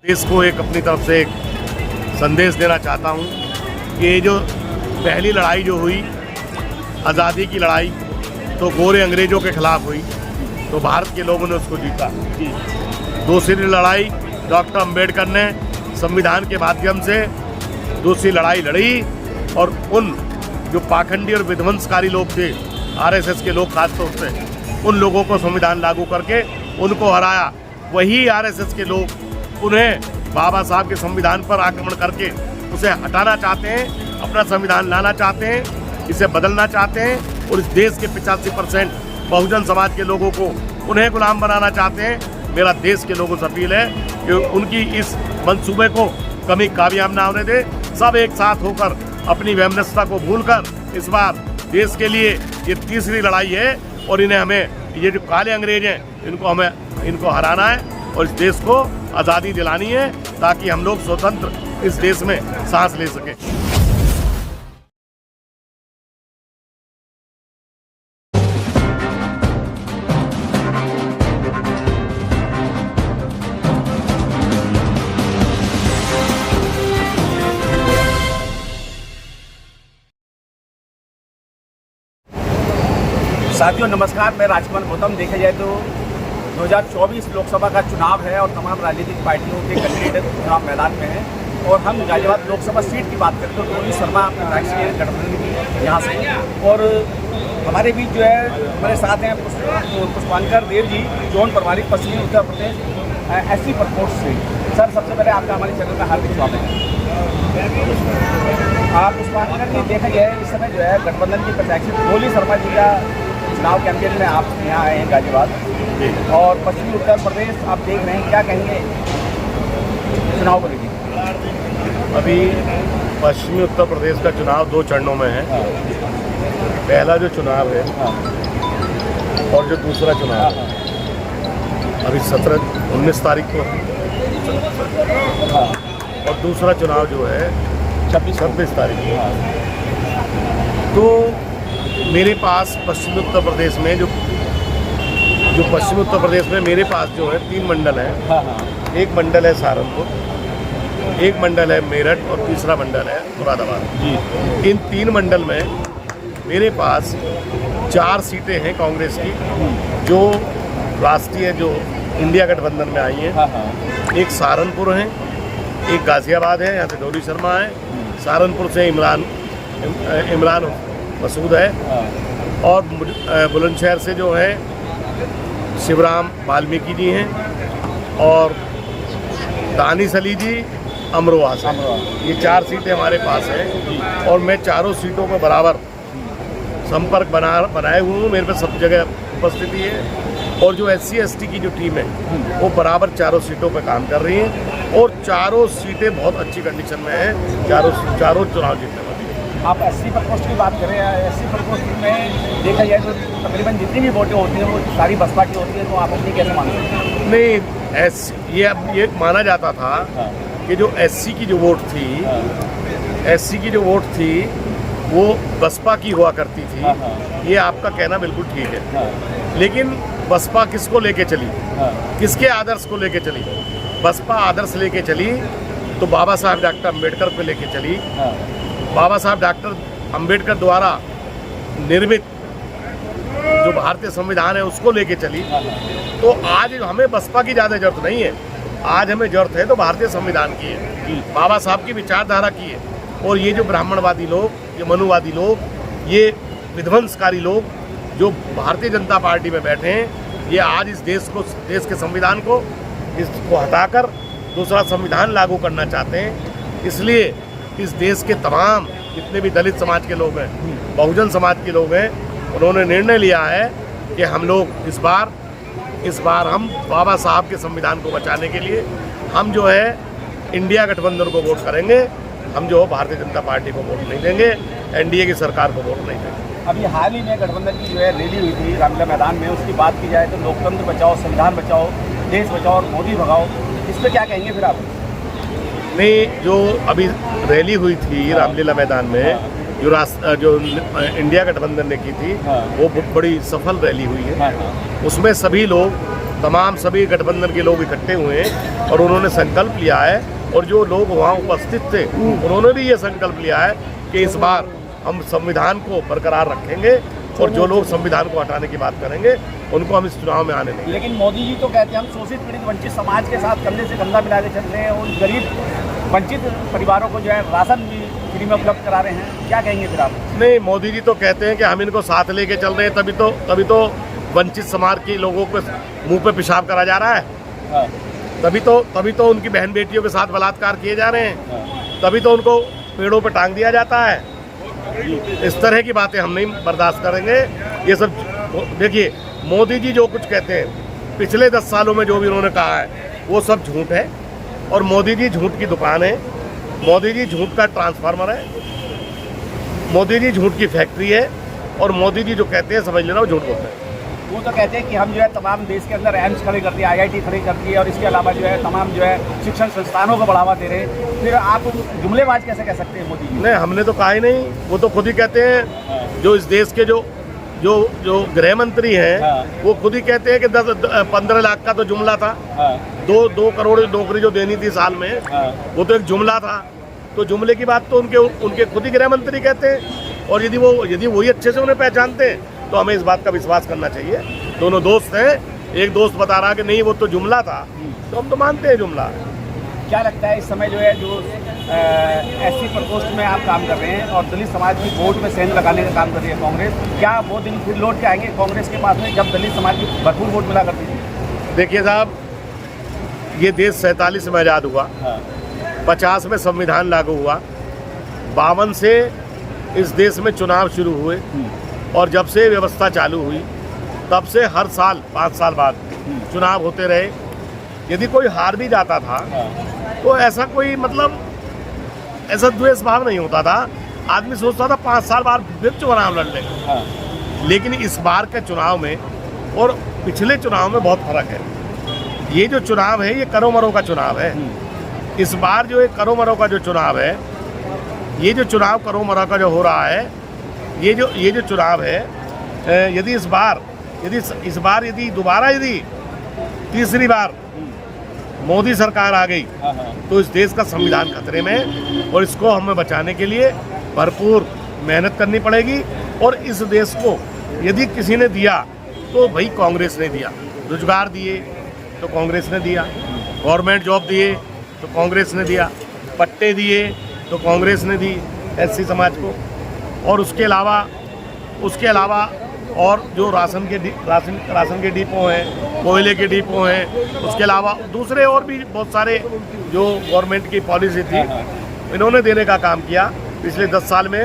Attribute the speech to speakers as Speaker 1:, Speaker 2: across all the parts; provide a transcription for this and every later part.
Speaker 1: देश को एक अपनी तरफ से एक संदेश देना चाहता हूँ कि ये जो पहली लड़ाई जो हुई आज़ादी की लड़ाई, तो गोरे अंग्रेज़ों के खिलाफ हुई, तो भारत के लोगों ने उसको जीता। दूसरी लड़ाई डॉक्टर अंबेडकर ने संविधान के माध्यम से दूसरी लड़ाई लड़ी और उन जो पाखंडी और विध्वंसकारी लोग थे, आरएसएस के लोग खासतौर से, उन लोगों को संविधान लागू करके उनको हराया। वही आरएसएस के लोग उन्हें बाबा साहब के संविधान पर आक्रमण करके उसे हटाना चाहते हैं, अपना संविधान लाना चाहते हैं, इसे बदलना चाहते हैं और इस देश के 85% बहुजन समाज के लोगों को उन्हें गुलाम बनाना चाहते हैं। मेरा देश के लोगों से अपील है कि उनकी इस मंसूबे को कभी कामयाब ना होने दे। सब एक साथ होकर अपनी वैमनस्यता को भूलकर इस बार देश के लिए ये तीसरी लड़ाई है और इन्हें हमें ये जो काले अंग्रेज हैं इनको हराना है और इस देश को आज़ादी दिलानी है ताकि हम लोग स्वतंत्र इस देश में सांस ले सकें।
Speaker 2: साथियों नमस्कार, मैं राजकुमार गौतम। देखा जाए तो 2024 लोकसभा का चुनाव है और तमाम राजनीतिक पार्टियों के कैंडिडेट चुनाव मैदान में हैं और हम गाजियाबाद लोकसभा सीट की बात करें तो डोली शर्मा अपने राष्ट्रीय गठबंधन की यहाँ से, और हमारे बीच जो है हमारे साथ हैं पुष्पांकर देव जी, जोन प्रभारी पश्चिमी उत्तर प्रदेश एससी प्रकोष्ठ से। सर, सबसे पहले आपका हमारे चैनल में हार्दिक स्वागत है। आप पुष्पांकर जी, देखा गया है इस समय जो है गठबंधन की प्रत्याशी डोली शर्मा जी का चुनाव कैंपेन में आप यहाँ आए हैं गाजियाबाद और पश्चिमी उत्तर प्रदेश आप देख रहे हैं, क्या कहेंगे चुनाव को लेकर?
Speaker 1: अभी पश्चिमी उत्तर प्रदेश का चुनाव 2 चरणों में है। पहला जो चुनाव है और जो दूसरा चुनाव है अभी 19 तारीख को, और दूसरा चुनाव जो है 26 तारीख को। तो मेरे पास पश्चिमी उत्तर प्रदेश में जो पश्चिमी उत्तर प्रदेश में मेरे पास जो है 3 मंडल हैं। एक मंडल है सहारनपुर, एक मंडल है मेरठ और तीसरा मंडल है मुरादाबाद। इन 3 मंडल में मेरे पास 4 सीटें हैं कांग्रेस की जो राष्ट्रीय जो इंडिया गठबंधन में आई हैं। एक सहारनपुर है, एक गाजियाबाद है, यहाँ से डोली शर्मा है, सहारनपुर से इमरान मसूद है और बुलंदशहर से जो है शिवराम वाल्मीकि जी हैं और दानिश अली जी अमरोहा से। ये 4 सीटें हमारे पास हैं और मैं चारों सीटों में बराबर संपर्क बनाए हुए हूँ। मेरे पे सब जगह उपस्थिति है और जो SC ST की जो टीम है वो बराबर चारों सीटों पर काम कर रही है और चारों सीटें बहुत अच्छी कंडीशन में हैं, चारों चुनाव जीतने वाली।
Speaker 2: आप SC प्रकोष्ठ की बात करें, SC प्रकोष्ठ में देखा जाए तो तकरीबन जितनी भी वोटें होती हैं वो सारी बसपा की होती है, तो आप अपनी कैसे मानते हैं?
Speaker 1: नहीं, ये माना जाता था कि जो SC की जो वोट थी, SC की जो वोट थी वो बसपा की हुआ करती थी। ये आपका कहना बिल्कुल ठीक है, लेकिन बसपा किसको लेके चली, किसके आदर्श को लेके चली? बसपा आदर्श लेके चली तो बाबा साहब डॉक्टर अम्बेडकर को लेके चली। बाबा साहब डॉक्टर अम्बेडकर द्वारा निर्मित जो भारतीय संविधान है उसको लेके चली। तो आज हमें बसपा की ज़्यादा जरूरत नहीं है, आज हमें जरूरत है तो भारतीय संविधान की है, बाबा साहब की विचारधारा की है। और ये जो ब्राह्मणवादी लोग, ये मनुवादी लोग, ये विध्वंसकारी लोग जो भारतीय जनता पार्टी में बैठे हैं, ये आज इस देश के संविधान को इसको हटाकर दूसरा संविधान लागू करना चाहते हैं। इसलिए इस देश के तमाम जितने भी दलित समाज के लोग हैं, बहुजन समाज के लोग हैं, उन्होंने निर्णय लिया है कि हम लोग इस बार हम बाबा साहब के संविधान को बचाने के लिए हम जो है इंडिया गठबंधन को वोट करेंगे। हम जो भारतीय जनता पार्टी को वोट नहीं देंगे, NDA की सरकार को वोट नहीं देंगे।
Speaker 2: अभी हाल ही में गठबंधन की जो है रैली हुई थी रामलीला मैदान में, उसकी बात की जाए तो लोकतंत्र बचाओ, संविधान बचाओ, देश बचाओ और मोदी भगाओ, इस पर क्या कहेंगे फिर आप?
Speaker 1: नहीं, जो अभी रैली हुई थी रामलीला मैदान में जो इंडिया गठबंधन ने की थी वो बहुत बड़ी सफल रैली हुई है। उसमें सभी लोग तमाम सभी गठबंधन के लोग इकट्ठे हुए हैं और उन्होंने संकल्प लिया है, और जो लोग वहाँ उपस्थित थे उन्होंने भी ये संकल्प लिया है कि इस बार हम संविधान को बरकरार रखेंगे और जो लोग संविधान को हटाने की बात करेंगे उनको हम इस चुनाव में आने नहीं।
Speaker 2: लेकिन मोदी जी तो कहते हैं हम शोषित पीड़ित वंचित समाज के साथ कंधे से कंधा मिला के चल रहे हैं और गरीब वंचित परिवारों को जो है राशन भी फ्री में उपलब्ध करा रहे हैं, क्या कहेंगे फिर आप? नहीं,
Speaker 1: मोदी जी तो कहते हैं कि हम इनको साथ लेके चल रहे हैं, तभी तो वंचित समाज के लोगों को मुंह पे पेशाब करा जा रहा है, तभी तो उनकी बहन बेटियों के साथ बलात्कार किए जा रहे हैं, तभी तो उनको पेड़ों पे टांग दिया जाता है। इस तरह की बातें हम नहीं बर्दाश्त करेंगे। ये सब देखिए, मोदी जी जो कुछ कहते हैं पिछले 10 सालों में जो भी उन्होंने कहा है वो सब झूठ है, और मोदी जी झूठ की दुकान है, मोदी जी झूठ का ट्रांसफार्मर है, मोदी जी झूठ की फैक्ट्री है, और मोदी जी जो कहते हैं समझ लेना वो झूठ बोलते हैं।
Speaker 2: वो तो कहते हैं कि हम जो है तमाम देश के अंदर एम्स खड़े कर दिए, IIT खड़े कर दिए, और इसके अलावा जो है तमाम जो है शिक्षण संस्थानों को बढ़ावा दे रहे हैं। फिर आप जुमलेबाज कैसे कह सकते हैं मोदी जी?
Speaker 1: नहीं, हमने तो कहा ही नहीं, वो तो खुद ही कहते हैं। जो इस देश के जो गृह मंत्री हैं वो खुद ही कहते हैं कि 15 लाख का तो जुमला था, 2 करोड़ नौकरी जो देनी थी साल में, वो तो एक जुमला था। तो जुमले की बात तो उनके खुद ही गृह मंत्री कहते हैं, और यदि वही अच्छे से उन्हें पहचानते हैं तो हमें इस बात का विश्वास करना चाहिए। दोनों दोस्त हैं, एक दोस्त बता रहा कि नहीं वो तो जुमला था, तो हम तो मानते हैं जुमला।
Speaker 2: क्या लगता है इस समय जो है जो SC प्रकोष्ठ में आप काम कर रहे हैं और दलित समाज की वोट में सेंध लगाने का काम कर रही है कांग्रेस, क्या वो दिन फिर लौट के आएंगे कांग्रेस के पास में जब दलित समाज की भरपूर वोट मिला करती थी?
Speaker 1: देखिए साहब, ये देश 47 में आज़ाद हुआ, 50 में संविधान लागू हुआ, 52 से इस देश में चुनाव शुरू हुए, और जब से व्यवस्था चालू हुई तब से हर साल 5 साल बाद चुनाव होते रहे। यदि कोई हार भी जाता था तो ऐसा कोई ऐसा द्वेष भाव नहीं होता था, आदमी सोचता था 5 साल बाद फिर चुनाव लड़ लेंगे। लेकिन इस बार के चुनाव में और पिछले चुनाव में बहुत फर्क है। ये जो चुनाव है ये करो मरो का चुनाव है। इस बार जो करो मरो का जो चुनाव है, ये जो चुनाव करो मरो का जो हो रहा है, ये जो चुनाव है, यदि इस बार दोबारा तीसरी बार मोदी सरकार आ गई तो इस देश का संविधान खतरे में, और इसको हमें बचाने के लिए भरपूर मेहनत करनी पड़ेगी। और इस देश को यदि किसी ने दिया तो भाई कांग्रेस ने दिया। रोजगार दिए तो कांग्रेस ने दिया, गवर्नमेंट जॉब दिए तो कांग्रेस ने दिया, पट्टे दिए तो कांग्रेस ने दी SC समाज को, और उसके अलावा और जो राशन के डिपो हैं, कोयले के डिपो हैं, उसके अलावा दूसरे और भी बहुत सारे जो गवर्नमेंट की पॉलिसी थी इन्होंने देने का काम किया। पिछले 10 साल में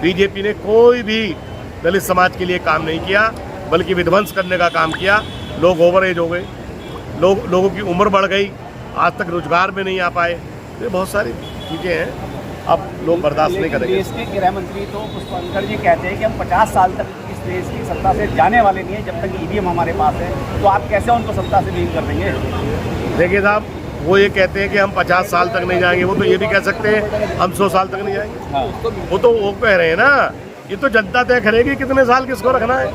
Speaker 1: बीजेपी ने कोई भी दलित समाज के लिए काम नहीं किया, बल्कि विध्वंस करने का काम किया। लोग ओवर एज हो गए, लोगों की उम्र बढ़ गई, आज तक रोजगार में नहीं आ पाए। ये बहुत सारी चीज़ें हैं, अब लोग बर्दाश्त नहीं करेंगे।
Speaker 2: देश के गृह मंत्री तो पुष्पांकर जी कहते हैं कि हम 50 साल तक इस देश की सत्ता से जाने वाले नहीं है जब तक EVM हमारे पास है, तो आप कैसे उनको सत्ता से विहीन कर देंगे?
Speaker 1: देखिए साहब, वो ये कहते हैं कि हम 50 साल तक नहीं जाएंगे, वो तो ये भी कह सकते हैं हम 100 साल तक नहीं जाएंगे। वो तो वो कह रहे हैं ना, ये तो जनता तय करेगी कितने साल किसको रखना है,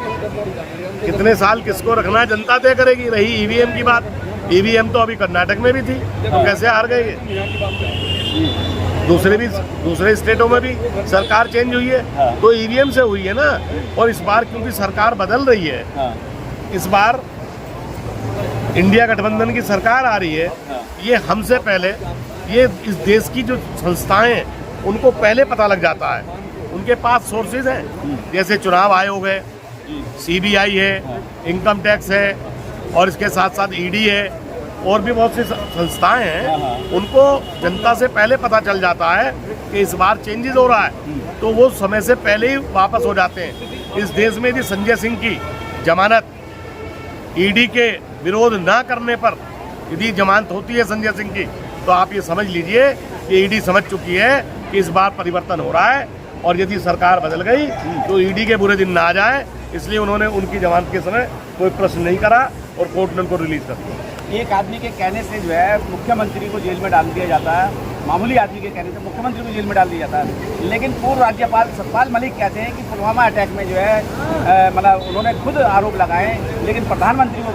Speaker 1: कितने साल किसको रखना है, जनता तय करेगी। रही EVM की बात, EVM तो अभी कर्नाटक में भी थी, तो कैसे हार गए? दूसरे स्टेटों में भी सरकार चेंज हुई है, तो EVM से हुई है ना। और इस बार क्योंकि सरकार बदल रही है, इस बार इंडिया गठबंधन की सरकार आ रही है, ये हमसे पहले, ये इस देश की जो संस्थाएं हैं उनको पहले पता लग जाता है। उनके पास सोर्सेज हैं, जैसे चुनाव आयोग है, CBI है, इनकम टैक्स है, और इसके साथ साथ ED है, और भी बहुत सी संस्थाएं हैं। उनको जनता से पहले पता चल जाता है कि इस बार चेंजेस हो रहा है, तो वो समय से पहले ही वापस हो जाते हैं। इस देश में यदि संजय सिंह की जमानत ED के विरोध ना करने पर यदि जमानत होती है संजय सिंह की, तो आप ये समझ लीजिए कि ED समझ चुकी है कि इस बार परिवर्तन हो रहा है, और यदि सरकार बदल गई तो ED के बुरे दिन ना आ जाए, इसलिए उन्होंने उनकी जमानत के समय कोई प्रश्न नहीं करा और कोर्ट ने उनको रिलीज कर दिया।
Speaker 2: एक आदमी के कहने से जो है मुख्यमंत्री को जेल में डाल दिया जाता है, मामूली आदमी के कहने से मुख्यमंत्री को जेल में डाल दिया जाता है। लेकिन पूर्व राज्यपाल सतपाल मलिक कहते हैं कि पुलवामा अटैक में जो है उन्होंने खुद आरोप लगाए, लेकिन प्रधानमंत्री को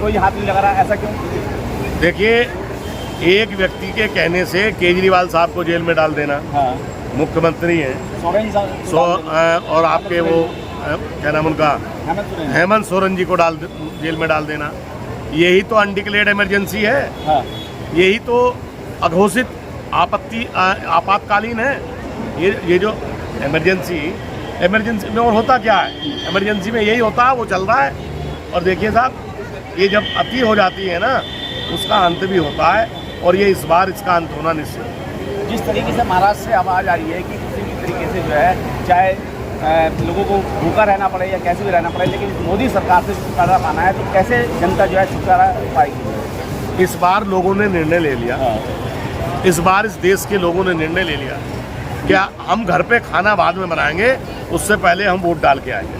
Speaker 2: कोई हाथ नहीं लगा रहा, ऐसा क्यों?
Speaker 1: देखिए, एक व्यक्ति के कहने से केजरीवाल साहब को जेल में डाल देना,
Speaker 2: हाँ,
Speaker 1: मुख्यमंत्री हैं,
Speaker 2: सोरेन साहब
Speaker 1: और आपके वो क्या नाम उनका,
Speaker 2: हेमंत सोरेन,
Speaker 1: हेमंत सोरेन जी को जेल में डाल देना, यही तो अनडिक्लेयर्ड इमरजेंसी है।
Speaker 2: हाँ,
Speaker 1: यही तो अघोषित आपातकालीन है। ये जो इमरजेंसी में और होता क्या है, इमरजेंसी में यही होता है, वो चल रहा है। और देखिए साहब, ये जब अति हो जाती है ना, उसका अंत भी होता है, और ये इस बार इसका अंत होना निश्चित है।
Speaker 2: जिस तरीके से महाराष्ट्र से आवाज़ आ रही है कि किसी भी तरीके से जो है, चाहे लोगों को भूखा रहना पड़े या कैसे भी रहना पड़े, लेकिन मोदी सरकार से छुटकारा पाना है, तो कैसे जनता जो है छुटकारा पाएगी?
Speaker 1: इस बार लोगों ने निर्णय ले लिया, इस बार इस देश के लोगों ने निर्णय ले लिया, क्या हम घर पे खाना बाद में बनाएंगे, उससे पहले हम वोट डाल के आएंगे।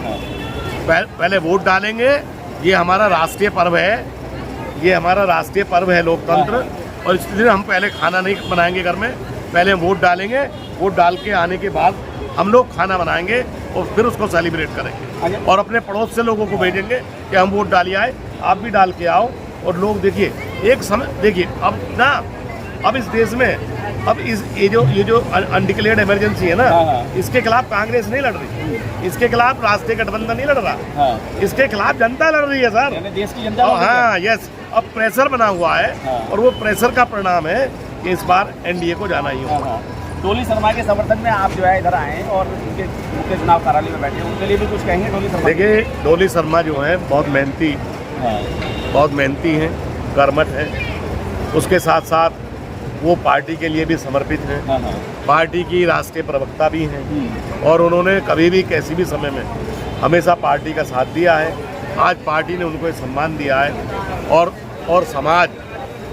Speaker 1: पहले वोट डालेंगे, ये हमारा राष्ट्रीय पर्व है, ये हमारा राष्ट्रीय पर्व है लोकतंत्र, और इसलिए हम पहले खाना नहीं बनाएंगे घर में, पहले हम वोट डालेंगे, वोट डाल के आने के बाद हम लोग खाना बनाएंगे और फिर उसको सेलिब्रेट करेंगे, और अपने पड़ोस से लोगों को भेजेंगे कि हम वोट डालिए आए, आप भी डाल के आओ। और लोग देखिए, एक समय देखिए, अब इस देश में अब ये जो अनडिक्लेयर्ड इमरजेंसी है ना, इसके खिलाफ कांग्रेस नहीं लड़ रही, इसके खिलाफ राष्ट्रीय गठबंधन नहीं लड़ रहा, इसके खिलाफ जनता लड़ रही है सर,
Speaker 2: देश की जनता।
Speaker 1: हाँ, यस, अब प्रेशर बना हुआ है, और वो प्रेशर का परिणाम है कि इस बार एनडीए को जाना ही होगा।
Speaker 2: डोली शर्मा के समर्थन में आप जो है इधर आए और उनके मुख्य चुनाव कार्यालय में बैठे, उनके लिए भी कुछ कहेंगे? डोली शर्मा,
Speaker 1: देखिए, डोली शर्मा जो है बहुत मेहनती हैं, कर्मठ हैं, उसके साथ साथ वो पार्टी के लिए भी समर्पित हैं, पार्टी की राष्ट्रीय प्रवक्ता भी हैं, और उन्होंने कभी भी किसी भी समय में हमेशा पार्टी का साथ दिया है। आज पार्टी ने उनको सम्मान दिया है, और समाज,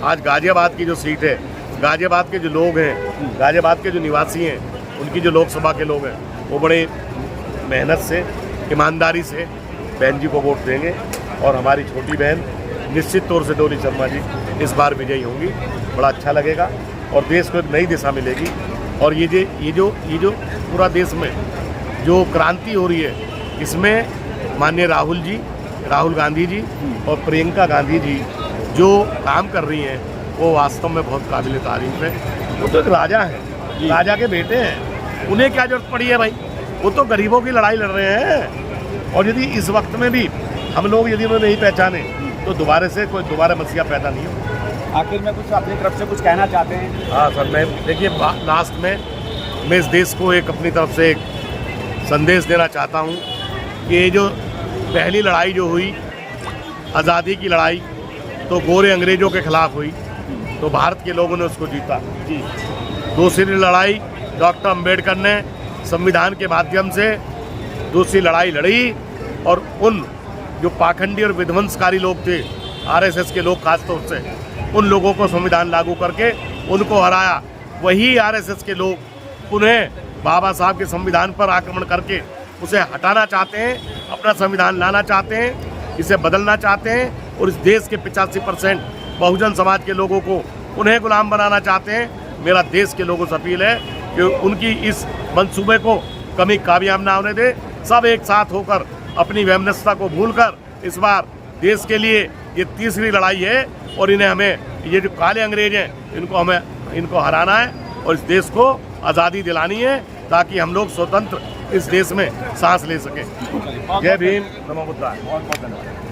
Speaker 1: आज गाजियाबाद की जो सीट है, गाजियाबाद के जो लोग हैं, गाजियाबाद के जो निवासी हैं, उनकी जो लोकसभा के लोग हैं, वो बड़े मेहनत से, ईमानदारी से बहन जी को वोट देंगे, और हमारी छोटी बहन निश्चित तौर से डोली शर्मा जी इस बार विजयी होंगी। बड़ा अच्छा लगेगा, और देश को एक नई दिशा मिलेगी। और ये जो पूरा देश में जो क्रांति हो रही है, इसमें माननीय राहुल गांधी जी और प्रियंका गांधी जी जो काम कर रही हैं, वो वास्तव में बहुत काबिल तारीफ है। वो तो एक राजा हैं, राजा के बेटे हैं, उन्हें क्या जरूरत पड़ी है भाई, वो तो गरीबों की लड़ाई लड़ रहे हैं। और यदि इस वक्त में भी हम लोग यदि उन्हें नहीं पहचाने, तो दोबारा मसीहा पैदा नहीं हो।
Speaker 2: आखिर में कुछ अपनी तरफ से कुछ कहना चाहते हैं?
Speaker 1: हाँ सर, मैं देखिए, लास्ट में मैं इस देश को एक अपनी तरफ से एक संदेश देना चाहता हूँ कि ये जो पहली लड़ाई जो हुई, आज़ादी की लड़ाई, तो गोरे अंग्रेज़ों के खिलाफ हुई, तो भारत के लोगों ने उसको जीता। दूसरी लड़ाई डॉक्टर अंबेडकर ने संविधान के माध्यम से दूसरी लड़ाई लड़ी, और उन जो पाखंडी और विध्वंसकारी लोग थे, आरएसएस के लोग खासतौर से, उन लोगों को संविधान लागू करके उनको हराया। वही आरएसएस के लोग पुनः बाबा साहब के संविधान पर आक्रमण करके उसे हटाना चाहते हैं, अपना संविधान लाना चाहते हैं, इसे बदलना चाहते हैं, और इस देश के 85% बहुजन समाज के लोगों को उन्हें गुलाम बनाना चाहते हैं। मेरा देश के लोगों से अपील है कि उनकी इस मंसूबे को कभी कामयाब ना होने दे। सब एक साथ होकर अपनी वैमनस्यता को भूलकर इस बार देश के लिए ये तीसरी लड़ाई है, और हमें ये जो काले अंग्रेज हैं, इनको हराना है, और इस देश को आज़ादी दिलानी है, ताकि हम लोग स्वतंत्र इस देश में सांस ले सकें। जय भीम, नमो बुद्धाय।
Speaker 2: बहुत बहुत धन्यवाद।